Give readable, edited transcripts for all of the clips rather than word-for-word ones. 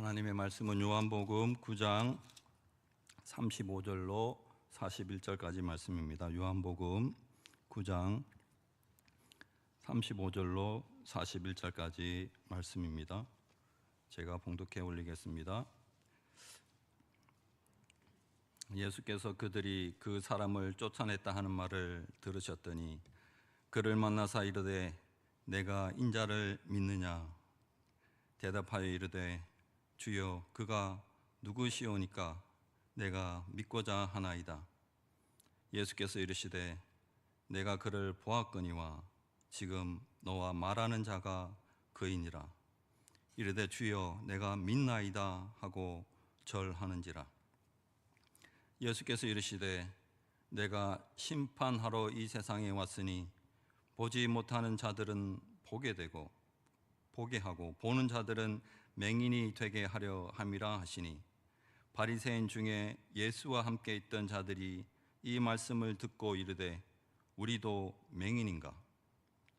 하나님의 말씀은 요한복음 9장 35절로 41절까지 말씀입니다. 요한복음 9장 35절로 41절까지 말씀입니다. 제가 봉독해 올리겠습니다. 예수께서 그들이 그 사람을 쫓아냈다 하는 말을 들으셨더니 그를 만나사 이르되 내가 인자를 믿느냐? 대답하여 이르되 주여 그가 누구시오니까 내가 믿고자 하나이다. 예수께서 이르시되 내가 그를 보았거니와 지금 너와 말하는 자가 그이니라. 이르되 주여 내가 믿나이다 하고 절하는지라. 예수께서 이르시되 내가 심판하러 이 세상에 왔으니 보지 못하는 자들은 보게 되고 보게 하고 보는 자들은 맹인이 되게 하려 함이라 하시니 바리새인 중에 예수와 함께 있던 자들이 이 말씀을 듣고 이르되 우리도 맹인인가?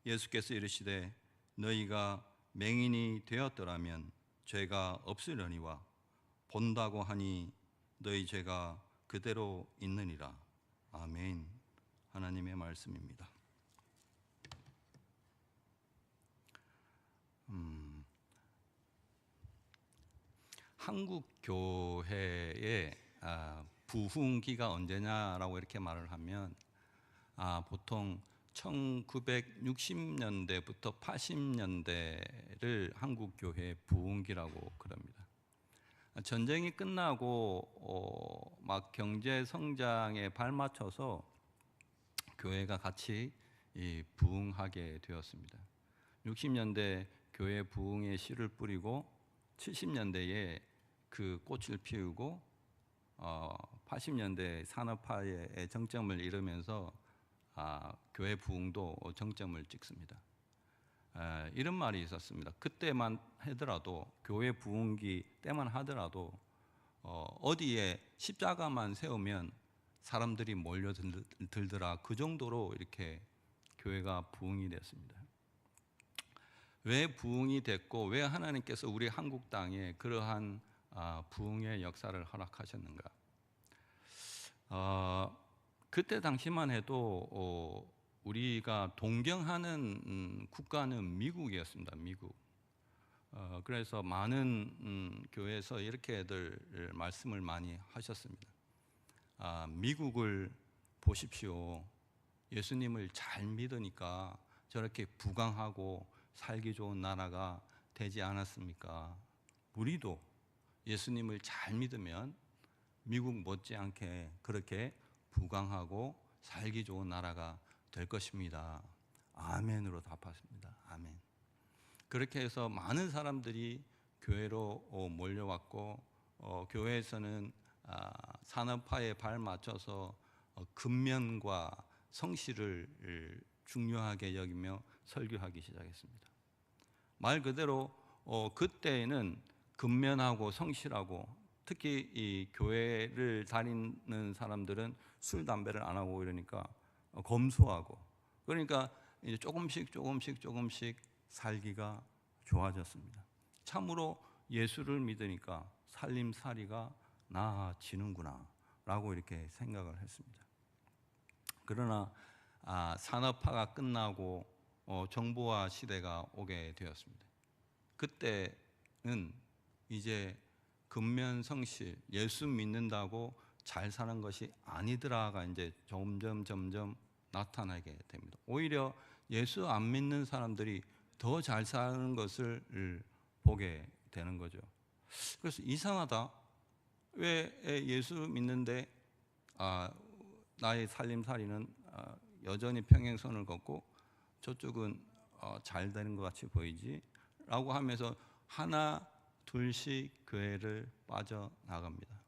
예수께서 이르시되 너희가 맹인이 되었더라면 죄가 없으려니와 본다고 하니 너희 죄가 그대로 있느니라. 아멘. 하나님의 말씀입니다. 한국 교회의 부흥기가 언제냐라고 이렇게 말을 하면 보통 1960년대부터 80년대를 한국 교회의 부흥기라고 그럽니다. 전쟁이 끝나고 막 경제 성장에 발맞춰서 교회가 같이 부흥하게 되었습니다. 60년대 교회 부흥의 씨를 뿌리고 70년대에 그 꽃을 피우고 80년대 산업화의 정점을 이루면서 교회 부흥도 정점을 찍습니다. 이런 말이 있었습니다. 그때만 하더라도 교회 부흥기 때만 하더라도 어디에 십자가만 세우면 사람들이 몰려들더라. 그 정도로 이렇게 교회가 부흥이 됐습니다. 왜 부흥이 됐고 왜 하나님께서 우리 한국 땅에 그러한 부흥의 역사를 허락하셨는가? 그때 당시만 해도 우리가 동경하는 국가는 미국이었습니다. 미국. 그래서 많은 교회에서 이렇게들 말씀을 많이 하셨습니다. 미국을 보십시오. 예수님을 잘 믿으니까 저렇게 부강하고 살기 좋은 나라가 되지 않았습니까? 우리도 예수님을 잘 믿으면 미국 못지않게 그렇게 부강하고 살기 좋은 나라가 될 것입니다. 아멘으로 답하십니다. 아멘. 그렇게 해서 많은 사람들이 교회로 몰려왔고 교회에서는 산업화에 발맞춰서 근면과 성실을 중요하게 여기며 설교하기 시작했습니다. 말 그대로 그때에는 근면하고 성실하고 특히 이 교회를 다니는 사람들은 술, 담배를 안 하고 이러니까 검소하고 그러니까 이제 조금씩 살기가 좋아졌습니다. 참으로 예수를 믿으니까 살림살이가 나아지는구나 라고 이렇게 생각을 했습니다. 그러나 산업화가 끝나고 정보화 시대가 오게 되었습니다. 그때는 이제 근면성실, 예수 믿는다고 잘 사는 것이 아니더라가 이제 점점 나타나게 됩니다. 오히려 예수 안 믿는 사람들이 더 잘 사는 것을 보게 되는 거죠. 그래서 이상하다. 왜 예수 믿는데 나의 살림살이는 여전히 평행선을 걷고 저쪽은 잘 되는 것 같이 보이지? 라고 하면서 하나 둘씩 교회를 빠져나갑니다.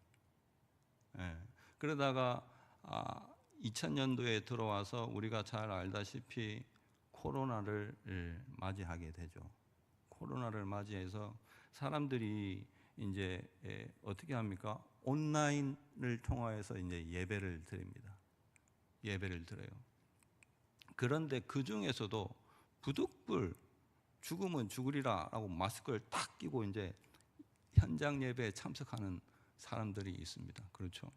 그러다가 2000년도에 들어와서 우리가 잘 알다시피 코로나를 맞이하게 되죠. 코로나를 맞이해서 사람들이 이제 어떻게 합니까? 온라인을 통해서 이제 예배를 드립니다. 예배를 드려요. 그런데 그 중에서도 부득불 죽으면 죽으리라라고 마스크를 딱 끼고 이제 현장 예배에 참석하는 사람들이 있습니다. 그렇죠?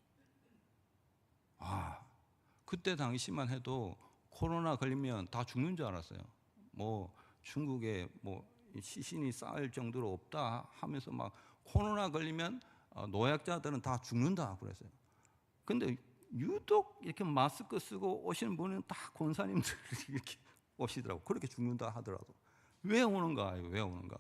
그때 당시만 해도 코로나 걸리면 다 죽는 줄 알았어요. 뭐 중국에 뭐 시신이 쌓일 정도로 없다 하면서 막 코로나 걸리면 노약자들은 다 죽는다 그랬어요. 근데 유독 이렇게 마스크 쓰고 오시는 분은 다 권사님들이 이렇게 오시더라고. 그렇게 죽는다 하더라도. 왜 오는가요? 왜 오는가?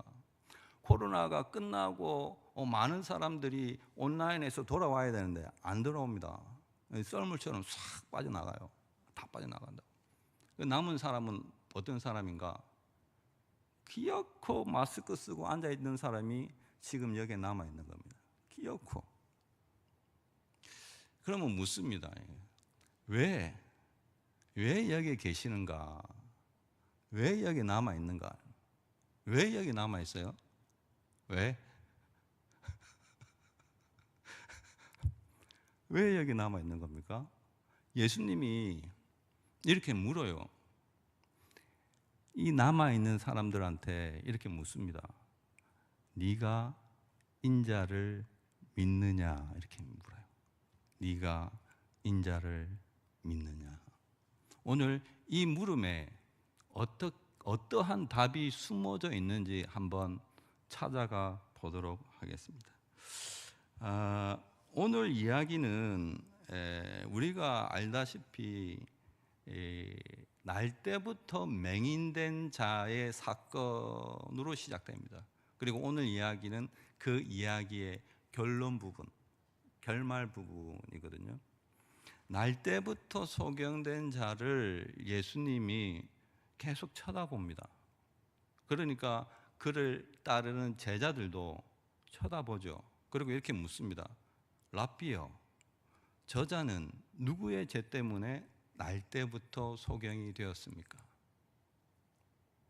코로나가 끝나고 많은 사람들이 온라인에서 돌아와야 되는데 안 돌아옵니다. 썰물처럼 싹 빠져나가요. 다 빠져나간다. 남은 사람은 어떤 사람인가? 기어코 마스크 쓰고 앉아있는 사람이 지금 여기에 남아있는 겁니다. 기어코. 그러면 묻습니다. 왜 여기 계시는가? 왜 여기 남아있는가? 왜 여기 남아있어요? 왜? 왜 여기 남아있는 겁니까? 예수님이 이렇게 물어요. 이 남아있는 사람들한테 이렇게 묻습니다. 네가 인자를 믿느냐? 이렇게 물어요. 네가 인자를 믿느냐? 오늘 이 물음에 어떠한 답이 숨어져 있는지 한번 찾아가 보도록 하겠습니다. 오늘 이야기는 우리가 알다시피 날 때부터 맹인된 자의 사건으로 시작됩니다. 그리고 오늘 이야기는 그 이야기의 결론 부분, 결말 부분이거든요. 날 때부터 소경된 자를 예수님이 계속 쳐다봅니다. 그러니까 그를 따르는 제자들도 쳐다보죠. 그리고 이렇게 묻습니다. 랍비여, 저자는 누구의 죄 때문에 날 때부터 소경이 되었습니까?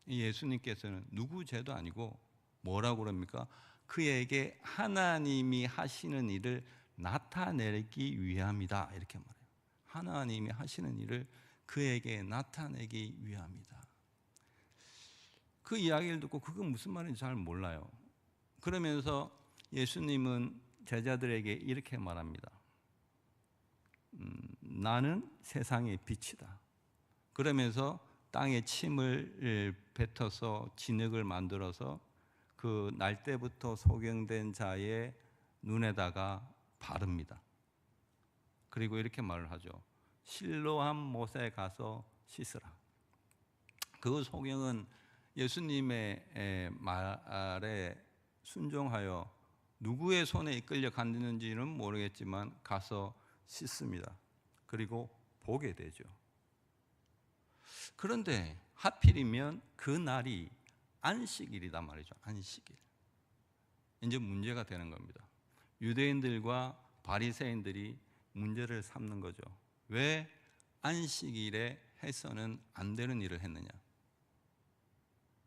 예수님께서는 누구 죄도 아니고 뭐라고 그럽니까? 그에게 하나님이 하시는 일을 나타내기 위함이다 이렇게 말해요. 하나님이 하시는 일을 그에게 나타내기 위함이다. 그 이야기를 듣고 그건 무슨 말인지 잘 몰라요. 그러면서 예수님은 제자들에게 이렇게 말합니다. 나는 세상의 빛이다. 그러면서 땅에 침을 뱉어서 진흙을 만들어서 그 날 때부터 소경된 자의 눈에다가 바릅니다. 그리고 이렇게 말을 하죠. 실로암 못에 가서 씻으라. 그 소경은 예수님의 말에 순종하여 누구의 손에 이끌려 갔는지는 모르겠지만 가서 씻습니다. 그리고 보게 되죠. 그런데 하필이면 그 날이 안식일이다 말이죠. 안식일. 이제 문제가 되는 겁니다. 유대인들과 바리새인들이 문제를 삼는 거죠. 왜 안식일에 해서는 안 되는 일을 했느냐?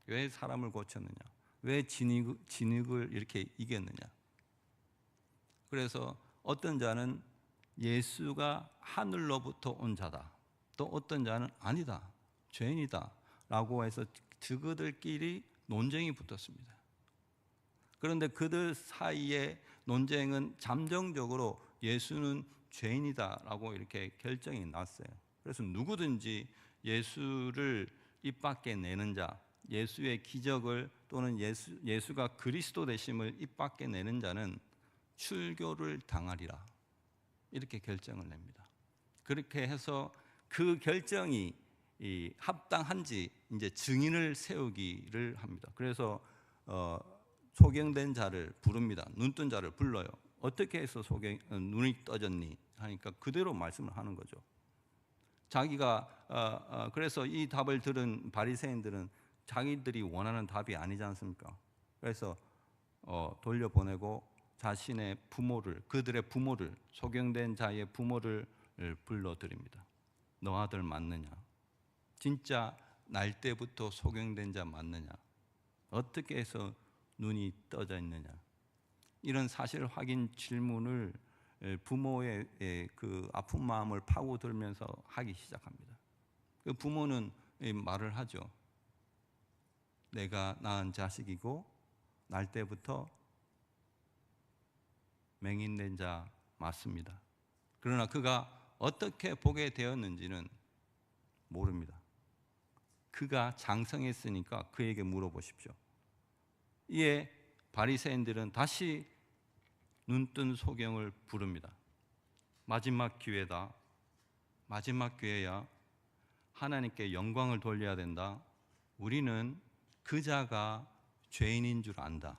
왜 사람을 고쳤느냐? 왜 진흙을 이렇게 이겼느냐? 그래서 어떤 자는 예수가 하늘로부터 온 자다. 또 어떤 자는 아니다. 죄인이다. 라고 해서 그들끼리 논쟁이 붙었습니다. 그런데 그들 사이의 논쟁은 잠정적으로 예수는 죄인이다 라고 이렇게 결정이 났어요. 그래서 누구든지 예수를 입 밖에 내는 자, 예수의 기적을 또는 예수가 그리스도 되심을 입 밖에 내는 자는 출교를 당하리라 이렇게 결정을 냅니다. 그렇게 해서 그 결정이 합당한지 이제 증인을 세우기를 합니다. 그래서 소경된 자를 부릅니다. 눈뜬 자를 불러요. 어떻게 해서 눈이 떠졌니? 하니까 그대로 말씀을 하는 거죠. 자기가 그래서 이 답을 들은 바리새인들은 자기들이 원하는 답이 아니지 않습니까? 그래서 돌려보내고 자신의 부모를, 그들의 부모를, 소경된 자의 부모를 불러드립니다. 너 아들 맞느냐? 진짜 날 때부터 소경된 자 맞느냐? 어떻게 해서 눈이 떠져 있느냐? 이런 사실 확인 질문을 부모의 그 아픈 마음을 파고들면서 하기 시작합니다. 그 부모는 말을 하죠. 내가 낳은 자식이고 날 때부터 맹인된 자 맞습니다. 그러나 그가 어떻게 보게 되었는지는 모릅니다. 그가 장성했으니까 그에게 물어보십시오. 이에 바리새인들은 다시 눈뜬 소경을 부릅니다. 마지막 기회다. 마지막 기회야. 하나님께 영광을 돌려야 된다. 우리는 그 자가 죄인인 줄 안다.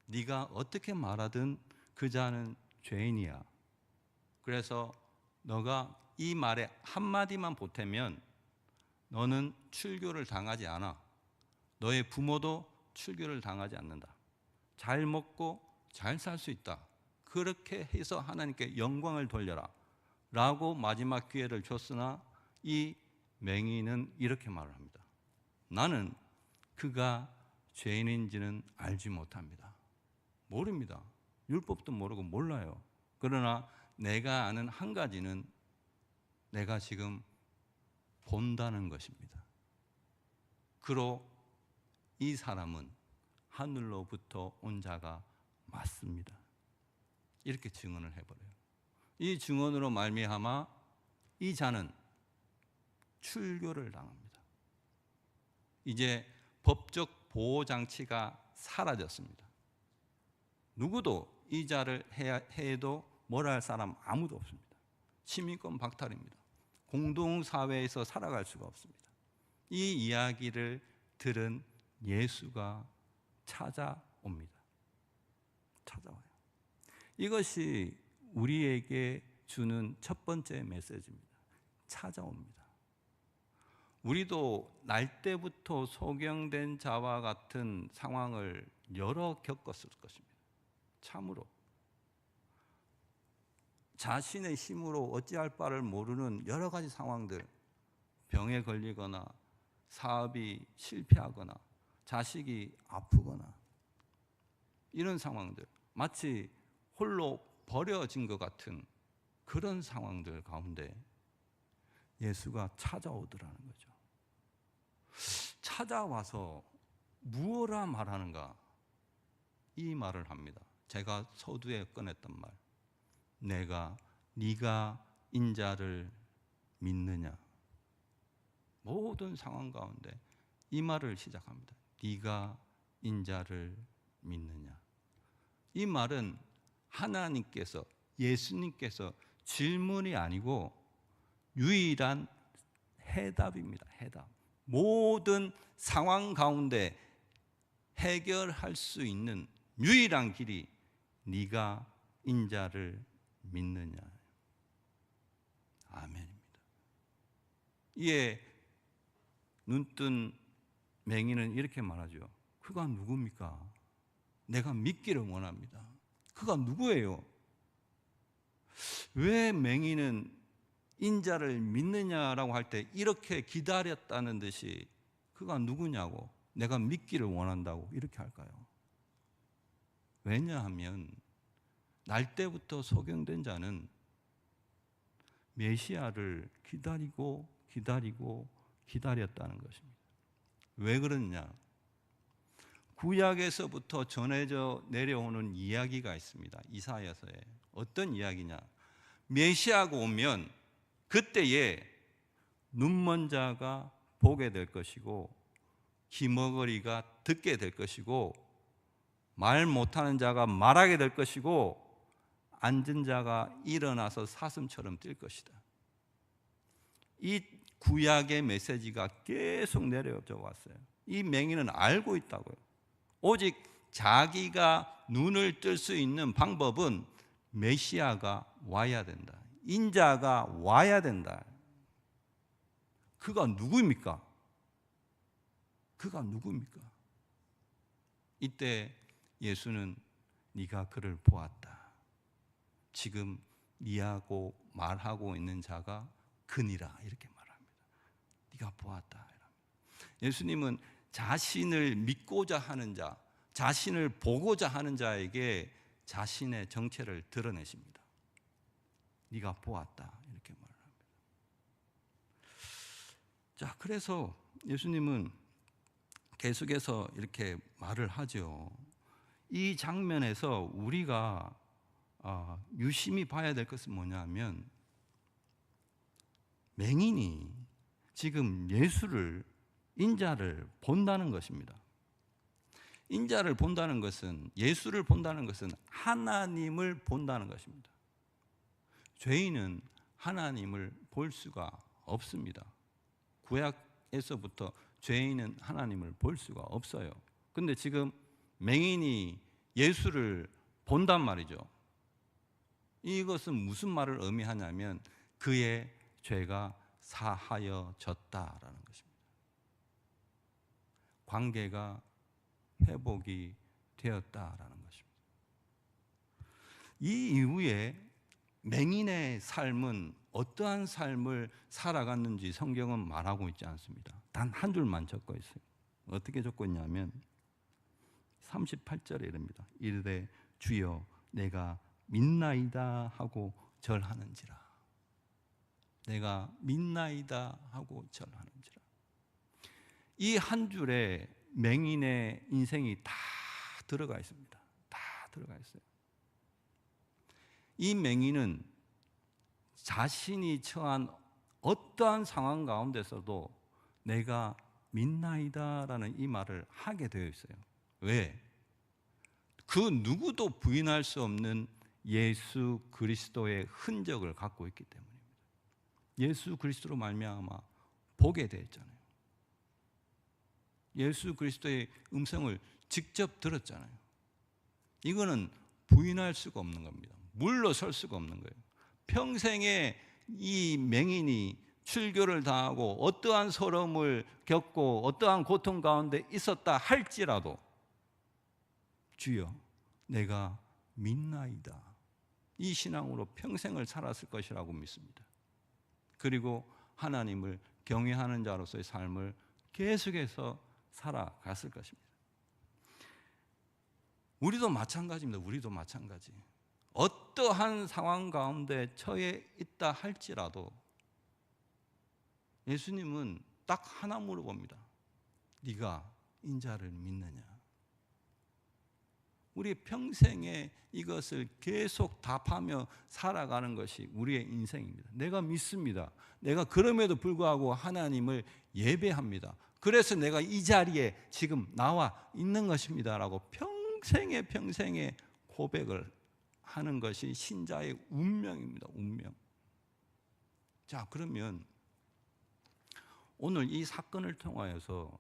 네가 어떻게 말하든 그 자는 죄인이야. 그래서 너가 이 말에 한마디만 보태면 너는 출교를 당하지 않아. 너의 부모도 출교를 당하지 않는다. 잘 먹고 잘 살 수 있다. 그렇게 해서 하나님께 영광을 돌려라 라고 마지막 기회를 줬으나 이 맹인은 이렇게 말을 합니다. 나는 그가 죄인인지는 알지 못합니다. 모릅니다. 율법도 모르고 몰라요. 그러나 내가 아는 한 가지는 내가 지금 본다는 것입니다. 그로 이 사람은 하늘로부터 온 자가 맞습니다. 이렇게 증언을 해버려요. 이 증언으로 말미암아 이 자는 출교를 당합니다. 이제 법적 보호장치가 사라졌습니다. 누구도 이 자를 해도 뭐라 할 사람 아무도 없습니다. 시민권 박탈입니다. 공동사회에서 살아갈 수가 없습니다. 이 이야기를 들은 예수가 찾아옵니다. 찾아와요. 이것이 우리에게 주는 첫 번째 메시지입니다. 찾아옵니다. 우리도 날 때부터 소경된 자와 같은 상황을 여러 겪었을 것입니다. 참으로 자신의 힘으로 어찌할 바를 모르는 여러 가지 상황들, 병에 걸리거나 사업이 실패하거나 자식이 아프거나 이런 상황들, 마치 홀로 버려진 것 같은 그런 상황들 가운데 예수가 찾아오더라는 거죠. 찾아와서 무엇라 말하는가? 이 말을 합니다. 제가 서두에 꺼냈던 말. 네가 인자를 믿느냐? 모든 상황 가운데 이 말을 시작합니다. 네가 인자를 믿느냐? 이 말은 하나님께서, 예수님께서 질문이 아니고 유일한 해답입니다. 해답. 모든 상황 가운데 해결할 수 있는 유일한 길이 네가 인자를 믿느냐. 아멘입니다. 이에 눈뜬 맹인은 이렇게 말하죠. 그가 누굽니까? 내가 믿기를 원합니다. 그가 누구예요? 왜 맹인은 인자를 믿느냐라고 할 때 이렇게 기다렸다는 듯이 그가 누구냐고, 내가 믿기를 원한다고 이렇게 할까요? 왜냐하면 날 때부터 소경된 자는 메시아를 기다렸다는 것입니다. 왜 그러냐? 구약에서부터 전해져 내려오는 이야기가 있습니다. 이사야서에. 어떤 이야기냐? 메시아가 오면 그때에 눈먼 자가 보게 될 것이고 귀머거리가 듣게 될 것이고 말 못하는 자가 말하게 될 것이고 앉은 자가 일어나서 사슴처럼 뛸 것이다. 이 구약의 메시지가 계속 내려져 왔어요. 이 맹인은 알고 있다고요. 오직 자기가 눈을 뜰 수 있는 방법은 메시아가 와야 된다. 인자가 와야 된다. 그가 누구입니까? 그가 누구입니까? 이때 예수는 네가 그를 보았다. 지금 네하고 말하고 있는 자가 그니라 이렇게 말합니다. 네가 보았다. 예수님은 자신을 믿고자 하는 자, 자신을 보고자 하는 자에게 자신의 정체를 드러내십니다. 네가 보았다 이렇게 말합니다. 자, 그래서 예수님은 계속해서 이렇게 말을 하죠. 이 장면에서 우리가 유심히 봐야 될 것은 뭐냐면 맹인이 지금 예수를 인자를 본다는 것입니다. 인자를 본다는 것은, 예수를 본다는 것은 하나님을 본다는 것입니다. 죄인은 하나님을 볼 수가 없습니다. 구약에서부터 죄인은 하나님을 볼 수가 없어요. 근데 지금 맹인이 예수를 본단 말이죠. 이것은 무슨 말을 의미하냐면 그의 죄가 사하여졌다라는 것입니다. 관계가 회복이 되었다라는 것입니다. 이 이후에 맹인의 삶은 어떠한 삶을 살아갔는지 성경은 말하고 있지 않습니다. 단 한 줄만 적고 있어요. 어떻게 적고 있냐면 38절에 이릅니다. 이르되 주여 내가 믿나이다 하고 절하는지라. 내가 믿나이다 하고 절하는지라. 이 한 줄에 맹인의 인생이 다 들어가 있습니다. 다 들어가 있어요. 이 맹인은 자신이 처한 어떠한 상황 가운데서도 내가 믿나이다라는 이 말을 하게 되어 있어요. 왜? 그 누구도 부인할 수 없는 예수 그리스도의 흔적을 갖고 있기 때문입니다. 예수 그리스도로 말미암아 보게 되었잖아요. 예수 그리스도의 음성을 직접 들었잖아요. 이거는 부인할 수가 없는 겁니다. 물러설 수가 없는 거예요. 평생에 이 맹인이 출교를 당하고 어떠한 서러움을 겪고 어떠한 고통 가운데 있었다 할지라도 주여 내가 믿나이다. 이 신앙으로 평생을 살았을 것이라고 믿습니다. 그리고 하나님을 경외하는 자로서의 삶을 계속해서 살아갔을 것입니다. 우리도 마찬가지입니다. 우리도 마찬가지. 어떠한 상황 가운데 처해 있다 할지라도 예수님은 딱 하나 물어봅니다. 네가 인자를 믿느냐? 우리 평생에 이것을 계속 답하며 살아가는 것이 우리의 인생입니다. 내가 믿습니다. 내가 그럼에도 불구하고 하나님을 예배합니다. 그래서 내가 이 자리에 지금 나와 있는 것입니다 라고 평생에 고백을 하는 것이 신자의 운명입니다. 운명. 자, 그러면 오늘 이 사건을 통하여서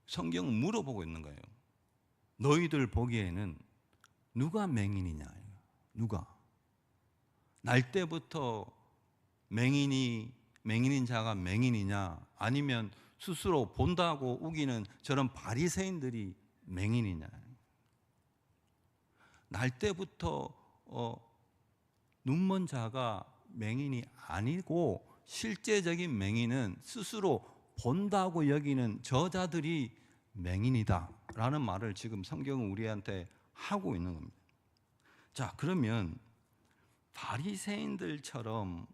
성경은 물어보고 있는 거예요. 너희들 보기에는 누가 맹인이냐? 누가? 날 때부터 맹인인 자가 맹인이냐? 아니면 스스로 본다고 우기는 저런 바리새인들이 맹인이냐? 날 때부터 눈먼 자가 맹인이 아니고 실제적인 맹인은 스스로 본다고 여기는 저자들이 맹인이다라는 말을 지금 성경은 우리한테 하고 있는 겁니다. 자, 그러면 바리새인들처럼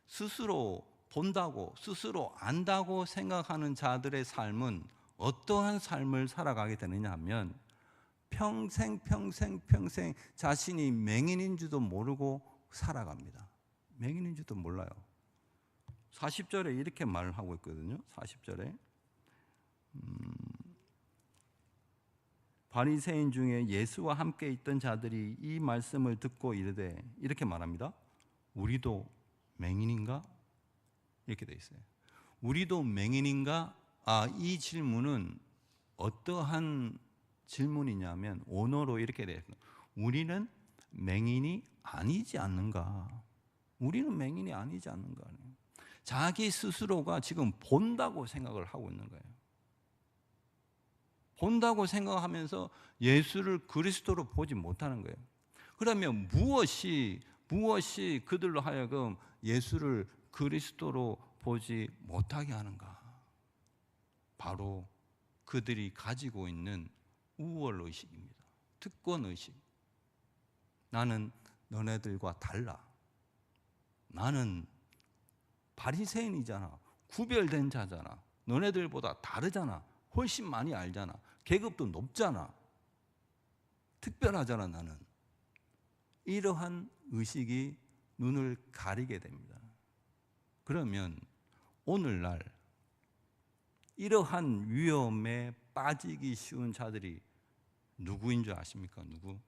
스스로 본다고 스스로 안다고 생각하는 자들의 삶은 어떠한 삶을 살아가게 되느냐 하면 평생 자신이 맹인인 줄도 모르고 살아갑니다. 맹인인 줄도 몰라요. 40절에 이렇게 말을 하고 있거든요. 40절에 바리새인 중에 예수와 함께 있던 자들이 이 말씀을 듣고 이르되 이렇게 말합니다. 우리도 맹인인가? 이렇게 돼 있어요. 우리도 맹인인가? 이 질문은 어떠한 질문이냐면 원어로 이렇게 돼요. 우리는 맹인이 아니지 않는가? 우리는 맹인이 아니지 않는가? 자기 스스로가 지금 본다고 생각을 하고 있는 거예요. 본다고 생각하면서 예수를 그리스도로 보지 못하는 거예요. 그러면 무엇이 그들로 하여금 예수를 그리스도로 보지 못하게 하는가? 바로 그들이 가지고 있는 우월의식입니다. 특권의식. 나는 너네들과 달라. 나는 바리새인이잖아. 구별된 자잖아. 너네들보다 다르잖아. 훨씬 많이 알잖아. 계급도 높잖아. 특별하잖아 나는. 이러한 의식이 눈을 가리게 됩니다. 그러면 오늘날 이러한 위험에 빠지기 쉬운 자들이 누구인 줄 아십니까? 누구?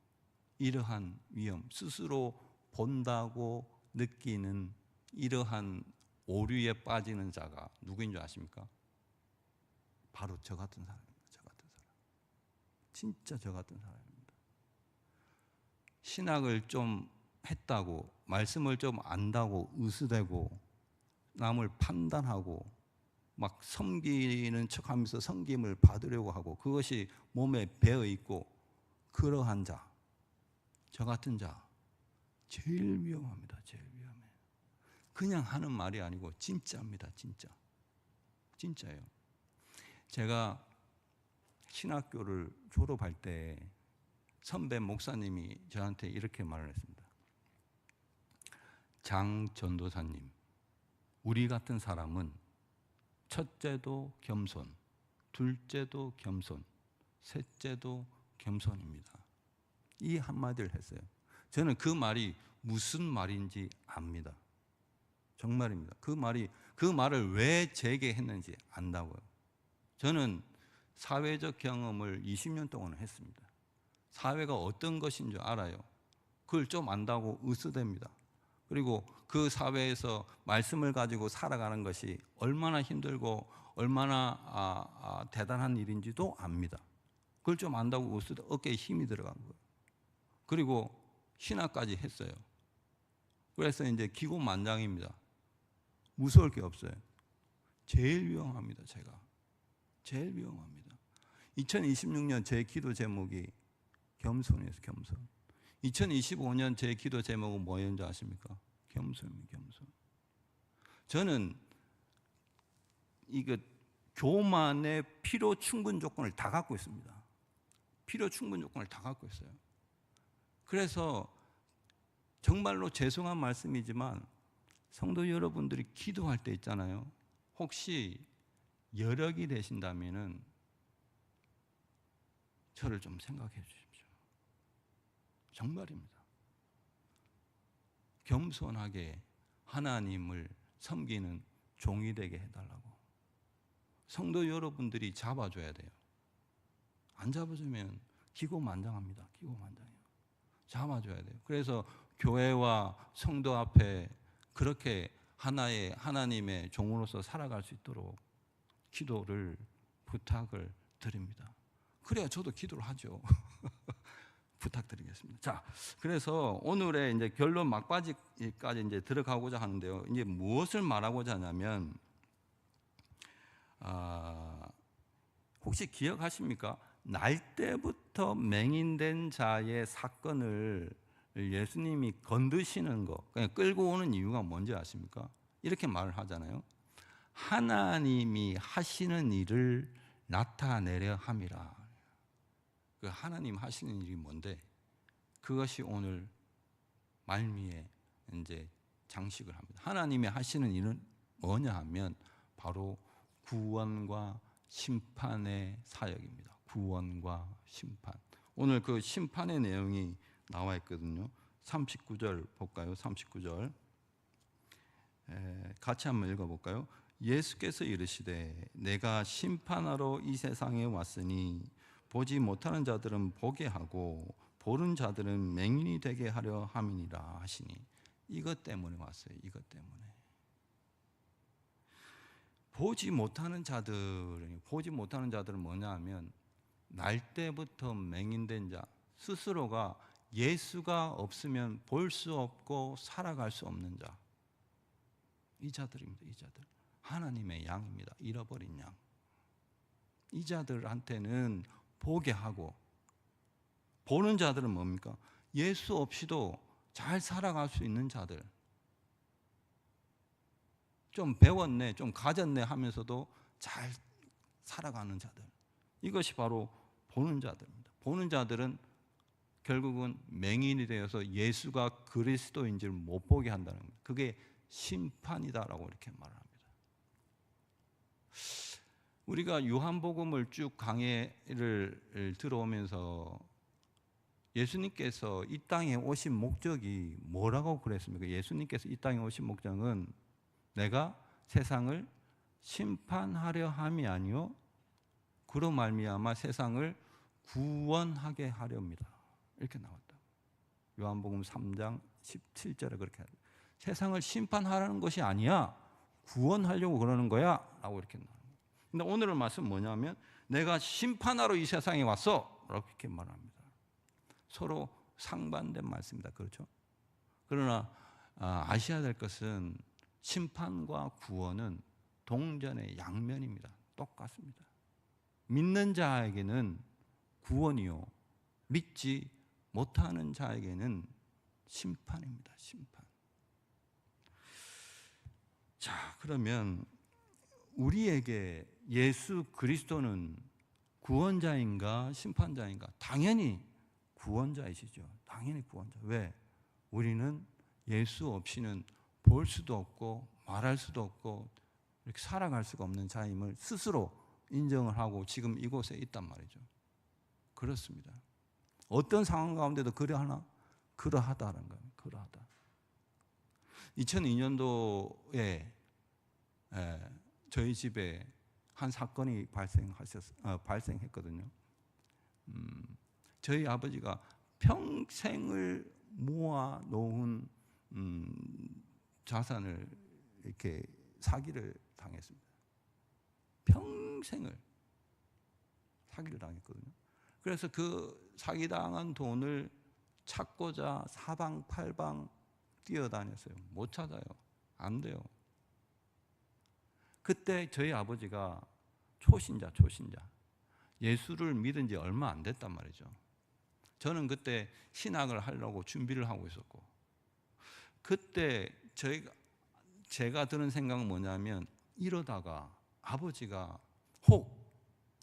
이러한 위험, 스스로 본다고 느끼는 이러한 오류에 빠지는 자가 누구인 줄 아십니까? 바로 저 같은 사람입니다. 저 같은 사람. 진짜 저 같은 사람입니다. 신학을 좀 했다고, 말씀을 좀 안다고 으스대고 남을 판단하고 막 섬기는 척하면서 섬김을 받으려고 하고 그것이 몸에 배어 있고 그러한 자, 저 같은 자 제일 위험합니다. 제일 위험해. 그냥 하는 말이 아니고 진짜입니다. 진짜. 진짜예요. 제가 신학교를 졸업할 때 선배 목사님이 저한테 이렇게 말을 했습니다. 장 전도사님, 우리 같은 사람은 첫째도 겸손, 둘째도 겸손, 셋째도 겸손입니다. 이 한마디를 했어요. 저는 그 말이 무슨 말인지 압니다. 정말입니다. 그 말을 왜 제게 했는지 안다고요. 저는 사회적 경험을 20년 동안 했습니다. 사회가 어떤 것인 줄 알아요. 그걸 좀 안다고 으스댑니다. 그리고 그 사회에서 말씀을 가지고 살아가는 것이 얼마나 힘들고 얼마나 대단한 일인지도 압니다. 그걸 좀 안다고 으스대 어깨에 힘이 들어간 거예요. 그리고 신학까지 했어요. 그래서 이제 기고만장입니다. 무서울 게 없어요. 제일 위험합니다. 제가 제일 위험합니다. 2026년 제 기도 제목이 겸손이에요. 겸손. 2025년 제 기도 제목은 뭐였는지 아십니까? 겸손입니다. 겸손. 저는 이거 교만의 필요 충분 조건을 다 갖고 있습니다. 필요 충분 조건을 다 갖고 있어요. 그래서 정말로 죄송한 말씀이지만 성도 여러분들이 기도할 때 있잖아요. 혹시 여력이 되신다면은 저를 좀 생각해 주십시오. 정말입니다. 겸손하게 하나님을 섬기는 종이 되게 해달라고. 성도 여러분들이 잡아줘야 돼요. 안 잡아주면 기고만장합니다. 기고만장해요. 잡아줘야 돼요. 그래서 교회와 성도 앞에 그렇게 하나의 하나님의 종으로서 살아갈 수 있도록 기도를 부탁을 드립니다. 그래야 저도 기도를 하죠. 부탁드리겠습니다. 자, 그래서 오늘의 이제 결론 막바지까지 이제 들어가고자 하는데요. 이제 무엇을 말하고자 하냐면, 혹시 기억하십니까? 날 때부터 맹인된 자의 사건을 예수님이 건드시는 거, 그냥 끌고 오는 이유가 뭔지 아십니까? 이렇게 말을 하잖아요. 하나님이 하시는 일을 나타내려 함이라. 그 하나님 하시는 일이 뭔데? 그것이 오늘 말미에 이제 장식을 합니다. 하나님이 하시는 일은 뭐냐 하면 바로 구원과 심판의 사역입니다. 구원과 심판. 오늘 그 심판의 내용이 나와 있거든요. 39절 볼까요? 39절 같이 한번 읽어볼까요? 예수께서 이르시되 내가 심판하러 이 세상에 왔으니 보지 못하는 자들은 보게 하고 보는 자들은 맹인이 되게 하려 함이니라 하시니. 이것 때문에 왔어요. 이것 때문에. 보지 못하는 자들은 뭐냐 하면 날 때부터 맹인된 자, 스스로가 예수가 없으면 볼 수 없고 살아갈 수 없는 자, 이 자들입니다. 이 자들 하나님의 양입니다. 잃어버린 양. 이 자들한테는 보게 하고, 보는 자들은 뭡니까? 예수 없이도 잘 살아갈 수 있는 자들, 좀 배웠네, 좀 가졌네 하면서도 잘 살아가는 자들, 이것이 바로 보는 자들입니다. 보는 자들은 결국은 맹인이 되어서 예수가 그리스도인지를 못 보게 한다는 겁니다. 그게 심판이다라고 이렇게 말을 합니다. 우리가 요한복음을 쭉 강해를 들어오면서 예수님께서 이 땅에 오신 목적이 뭐라고 그랬습니까? 예수님께서 이 땅에 오신 목적은 내가 세상을 심판하려 함이 아니요 그로 말미암아 세상을 구원하게 하렵니다. 이렇게 나왔다. 요한복음 3장 17절에 그렇게 하죠. 세상을 심판하라는 것이 아니야. 구원하려고 그러는 거야. 라고 이렇게 나와요. 근데 오늘의 말씀은 뭐냐면 내가 심판하러 이 세상에 왔어. 이렇게 말합니다. 서로 상반된 말씀입니다. 그렇죠? 그러나 아셔야 될 것은 심판과 구원은 동전의 양면입니다. 똑같습니다. 믿는 자에게는 구원이요, 믿지 못하는 자에게는 심판입니다. 심판. 자, 그러면 우리에게 예수 그리스도는 구원자인가 심판자인가? 당연히 구원자이시죠. 당연히 구원자. 왜? 우리는 예수 없이는 볼 수도 없고 말할 수도 없고 이렇게 살아갈 수가 없는 자임을 스스로 인정을 하고 지금 이곳에 있단 말이죠. 그렇습니다. 어떤 상황 가운데도 그러하나? 그러하다는 거예요. 그러하다. 2002년도에 저희 집에 한 사건이 발생했거든요. 저희 아버지가 평생을 모아 놓은 자산을 이렇게 사기를 당했습니다. 평생을 사기를 당했거든요. 그래서 그 사기당한 돈을 찾고자 사방팔방 뛰어다녔어요. 못 찾아요. 안 돼요. 그때 저희 아버지가 초신자. 예수를 믿은 지 얼마 안 됐단 말이죠. 저는 그때 신학을 하려고 준비를 하고 있었고, 그때 제가 드는 생각은 뭐냐면 이러다가 아버지가 혹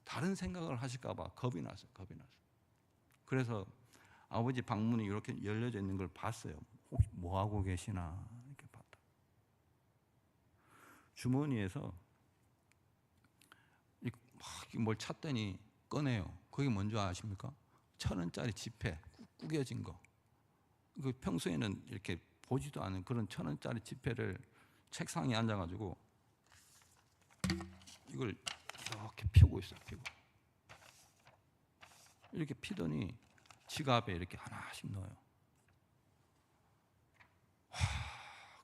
다른 생각을 하실까 봐 겁이 났어요. 그래서 아버지 방문이 이렇게 열려져 있는 걸 봤어요. 혹시 뭐 하고 계시나 이렇게 봤다. 주머니에서 막 뭘 찾더니 꺼내요. 그게 뭔지 아십니까? 1,000원짜리 지폐 구겨진 거. 그 평소에는 이렇게 보지도 않은 그런 1,000원짜리 지폐를 책상에 앉아가지고 이걸 이렇게 펴고 있어요. 이렇게 피더니 지갑에 이렇게 하나씩 넣어요.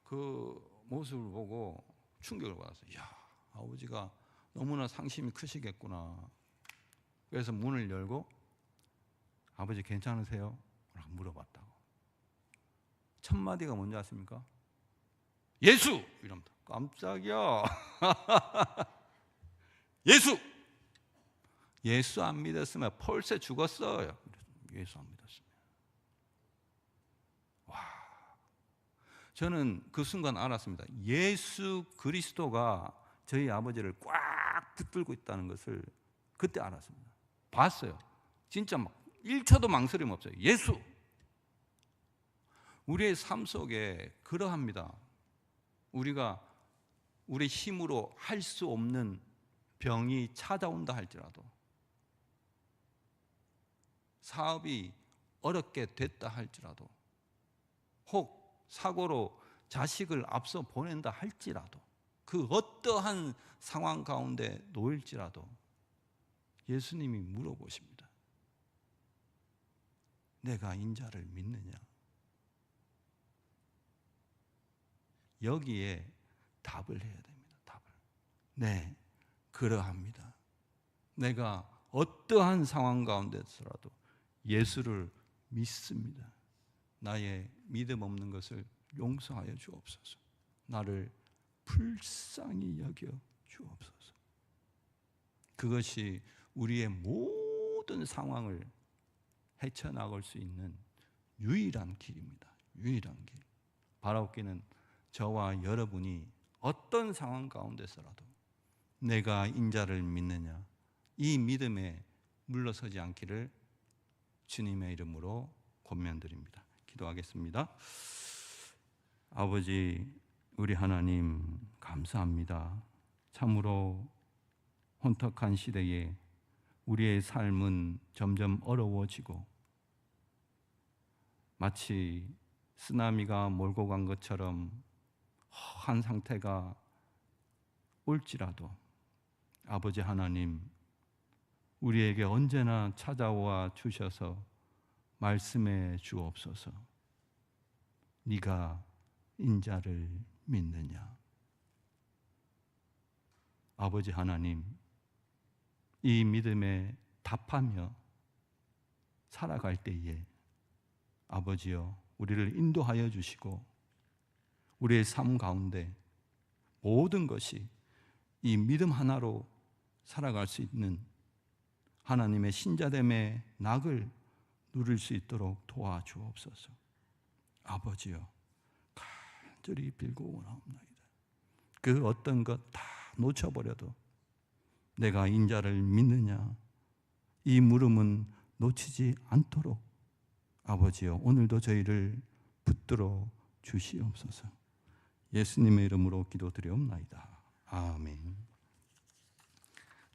그 모습을 보고 충격을 받았어요. 야, 아버지가 너무나 상심이 크시겠구나. 그래서 문을 열고 아버지 괜찮으세요? 라고 물어봤다고. 첫 마디가 뭔지 아십니까? 예수! 이럽니다. 깜짝이야. 예수 안 믿었으면 펄새 죽었어요. 예수 안 믿었으면. 와, 저는 그 순간 알았습니다. 예수 그리스도가 저희 아버지를 꽉 붙들고 있다는 것을 그때 알았습니다. 봤어요. 진짜 막 1초도 망설임 없어요. 예수! 우리의 삶 속에 그러합니다. 우리가 우리 힘으로 할 수 없는 병이 찾아온다 할지라도, 사업이 어렵게 됐다 할지라도, 혹 사고로 자식을 앞서 보낸다 할지라도, 그 어떠한 상황 가운데 놓일지라도 예수님이 물어보십니다. 내가 인자를 믿느냐? 여기에 답을 해야 됩니다. 답을. 네, 그러합니다. 내가 어떠한 상황 가운데서라도 예수를 믿습니다. 나의 믿음 없는 것을 용서하여 주옵소서. 나를 불쌍히 여겨 주옵소서. 그것이 우리의 모든 상황을 헤쳐나갈 수 있는 유일한 길입니다. 유일한 길. 바라옵기는 저와 여러분이 어떤 상황 가운데서라도 내가 인자를 믿느냐, 이 믿음에 물러서지 않기를 주님의 이름으로 권면드립니다. 기도하겠습니다. 아버지, 우리 하나님 감사합니다. 참으로 혼탁한 시대에 우리의 삶은 점점 어려워지고 마치 쓰나미가 몰고 간 것처럼 허한 상태가 올지라도 아버지 하나님, 우리에게 언제나 찾아와 주셔서 말씀해 주옵소서. 네가 인자를 믿느냐? 아버지 하나님, 이 믿음에 답하며 살아갈 때에 아버지여, 우리를 인도하여 주시고 우리의 삶 가운데 모든 것이 이 믿음 하나로 살아갈 수 있는 하나님의 신자됨의 낙을 누릴 수 있도록 도와주옵소서. 아버지여, 간절히 빌고 원하옵나이다. 그 어떤 것 다 놓쳐버려도 내가 인자를 믿느냐, 이 물음은 놓치지 않도록 아버지여, 오늘도 저희를 붙들어 주시옵소서. 예수님의 이름으로 기도드리옵나이다.